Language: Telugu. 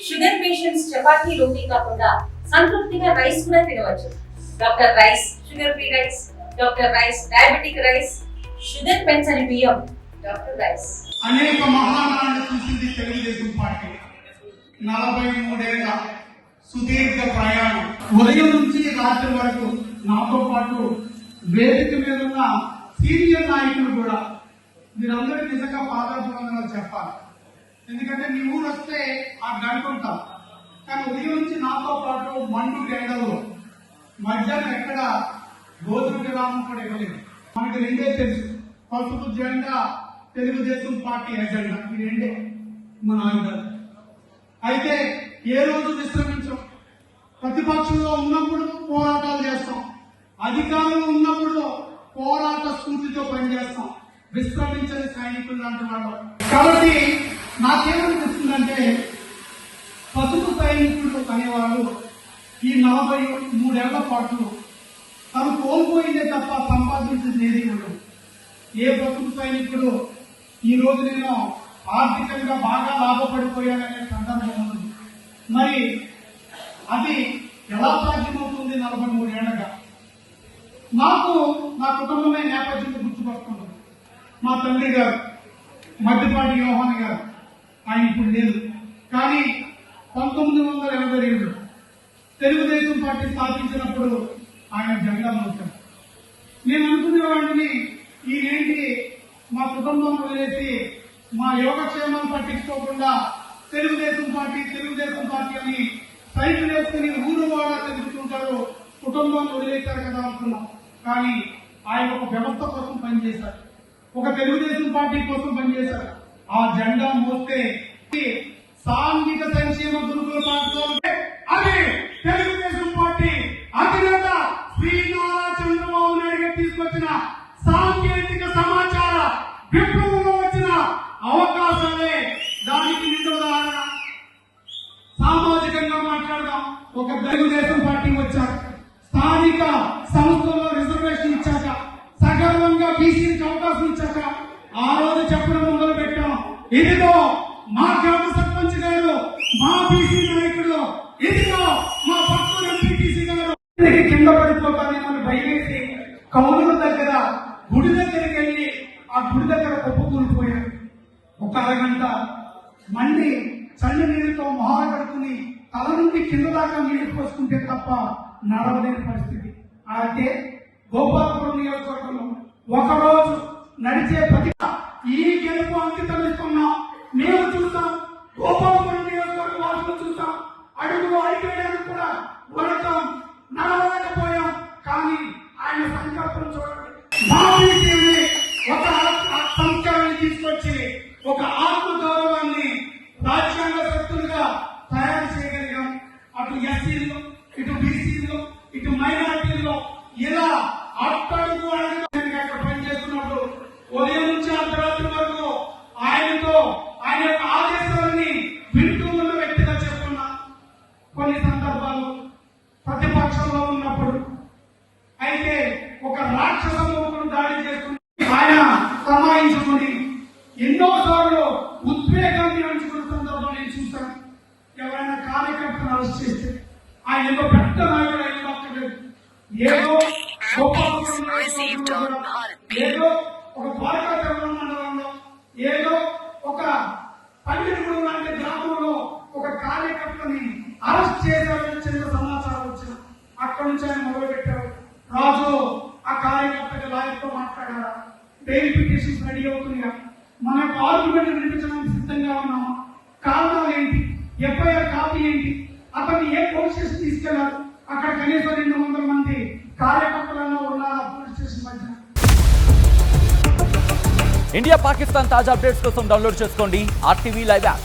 షుగర్ పేషెంట్స్ చపాతీ రోటీ కాకుండా సంతృప్తిగా రైస్ కూడా తినవచ్చు. Doctor rice, sugar free rice, doctor rice, diabetic rice, sugar పెంచని బియ్యం, డాక్టర్ రైస్. అనేక మహానాడు చూసింది తెలుగుదేశం పార్టీ. 43 ఏళ్ల సుదీర్ఘ ప్రయాణం. ఉదయం నుంచి రాత్రి వరకు నాతో పాటు వేదిక మీద ఉన్న సీనియర్ నాయకులు కూడా మీరందరూ నిజంగా పాదాభివందనాలు చెప్పాలి. ఎందుకంటే మీ ఊరు వస్తే ఆ గంట ఉంటాం, కానీ ఉదయం నుంచి నాతో పాటు మండు ఎండలో మధ్యాహ్నం ఎక్కడ గోధుమ విరామం కూడా ఇవ్వలేదు. మనకి రెండే తెలుసు, పసుపు జెండా, తెలుగుదేశం పార్టీ ఎజెండా, ఈ రెండే మన ఆయుధాలు. అయితే ఏ రోజు విశ్రమించాం. ప్రతిపక్షంలో ఉన్నప్పుడు పోరాటాలు చేస్తాం, అధికారంలో ఉన్నప్పుడు పోరాట స్ఫూర్తితో పనిచేస్తాం. విశ్రమించని సైనికులు లాంటి వాళ్ళు. కాబట్టి నాకేమనిపిస్తుందంటే పసుపు సైనికులు అనేవాళ్ళు ఈ 43 ఏళ్ల పాటు తను కోల్పోయిందే తప్ప సంపాదించింది ఏది ఉండదు. ఏ పసుపు సైనికుడు ఈ రోజు నేను ఆర్థికంగా బాగా లాభపడిపోయాననే సందర్భం ఉంది. మరి అది ఎలా సాధ్యమవుతుంది? 43 ఏళ్లగా నాకు నా కుటుంబమే నేపథ్యం గుర్తుపడుతుంది. మా తండ్రి గారు మధ్యపాటి యోహాన్ గారు, ఆయన ఇప్పుడు లేదు, కానీ 1982 తెలుగుదేశం పార్టీ స్థాపించినప్పుడు ఆయన జెండా మోశారు. నేను అనుకునేవాడిని, ఈయనేంటి మా కుటుంబం వదిలేసి మా యోగక్షేమాన్ని పట్టించుకోకుండా తెలుగుదేశం పార్టీ అని సైకిల్ వేసుకుని ఊరు వాడా తెలుసుకుంటారు, కుటుంబాన్ని వదిలేశారు కదా అనుకున్నాం. కానీ ఆయన ఒక వ్యవస్థ కోసం పనిచేశారు, ఒక తెలుగుదేశం పార్టీ కోసం పనిచేశారు. ఆ జెండా మోస్తే సాంఘిక సంక్షేమ గురుకుల పాఠశాల అది తెలుగుదేశం పార్టీ అధినేత శ్రీ నారా చంద్రబాబు నాయుడు గారు తీసుకొచ్చిన సాంకేతిక సమాచార విప్లవంలో వచ్చిన అవకాశాలే దానికి నిండు ఉదాహరణ. సామాజికంగా మాట్లాడదాం. ఒక తెలుగుదేశం పార్టీ వచ్చాక, స్థానిక సంస్థల్లో రిజర్వేషన్ ఇచ్చాక, సగర్వంగా బీసీకి అవకాశం ఇచ్చాక ఆ రోజు చెప్పడం మొదలు పెట్టాం, ఇదిగో మా గ్రామ సర్పంచ్ గారు, మా బీసీ నాయకుడు, ఇదిగో మా పక్కన ఎంపీటీసీ గారు కింద పడిపోతానేమని భయమేసి కౌలుల దగ్గర గుడి దగ్గరికి వెళ్లి ఆ గుడి దగ్గర కుప్పకూలిపోయారు. ఒక అరగంట మండి చల్లి నీళ్ళతో మొహాలు కడుకుని తల నుండి కింద దాకా నీళ్లు పోసుకుంటే తప్ప నడవలేని పరిస్థితి. అయితే గోపాలపురం నియోజకవర్గంలో ఒకరోజు నడిచే ప్రతి ఈ గెలుపు అంకితం ఇస్తున్నాం. మేము చూస్తాం, గోపాలపురం నియోజకవర్గ వాసులు చూస్తాం, అడుగులో అయిపోయానికి కూడా వడతాం, నడవలేకపోయాం. కానీ ఆయన సంకల్పం చూడండి. మా బీసీని ఒక సంస్కారాన్ని తీసుకొచ్చి ఒక ఆత్మగౌరవాన్ని రాజ్యాంగ శక్తులుగా తయారు చేయగలిగాం. అటు ఎస్సీలు, ఇటు బీసీలు, ఇటు మైనారిటీల్లో ఇలా అట్టడుగు అక్కడ పనిచేస్తున్నప్పుడు ఉదయం నుంచి అర్ధరాత్రి వరకు ఆయనతో ఆయన యొక్క ఆదేశాలని వింటూ ఉన్న వ్యక్తిగా చెప్తున్నా. కొన్ని సందర్భాలు ప్రతిపక్షంలో ఉన్నప్పుడు అయితే ఒక రాక్షస మూకుడు దాడి చేస్తుంది, ఆయన సమాయించుకుని ఎన్నోసార్లు ఉద్వేగాన్ని అంచుకున్న సందర్భం నేను చూశాను. ఎవరైనా కార్యకర్తను అరెస్ట్ చేస్తే ఆయన ఏదో పెద్ద నాయకుడు అయిన ఏదో ఏదో ఒక ద్వారకా తిరుమల మండలంలో ఏదో ఒక పల్లెటూరు లాంటి గ్రామంలో ఒక కార్యకర్తని అరెస్ట్ చేశారని చిన్న సమాచారం వచ్చిన అక్కడి నుంచి ఆయన మొదలు పెట్టారు. రాజు ఆ కార్యకర్తకి లాయర్తో మాట్లాడారా, బెయిల్ పిటిషన్స్ రెడీ అవుతున్నాయా, మన ఆర్గ్యుమెంట్ వినిపించడానికి సిద్ధంగా ఉన్నామా, కారణాలు ఏంటి, ఎఫ్ఐఆర్ కాపీ ఏంటి, అతన్ని ఏ పోలీస్ స్టేషన్ తీసుకెళ్లారు, అక్కడ కనీసం 200 మంది కార్యకర్తలను ఉన్నారు పోలీస్ స్టేషన్ మధ్య. ఇండియా పాకిస్తాన్ తాజా అప్డేట్స్ కోసం డౌన్లోడ్ చేసుకోండి RTV లైవ్ యాప్.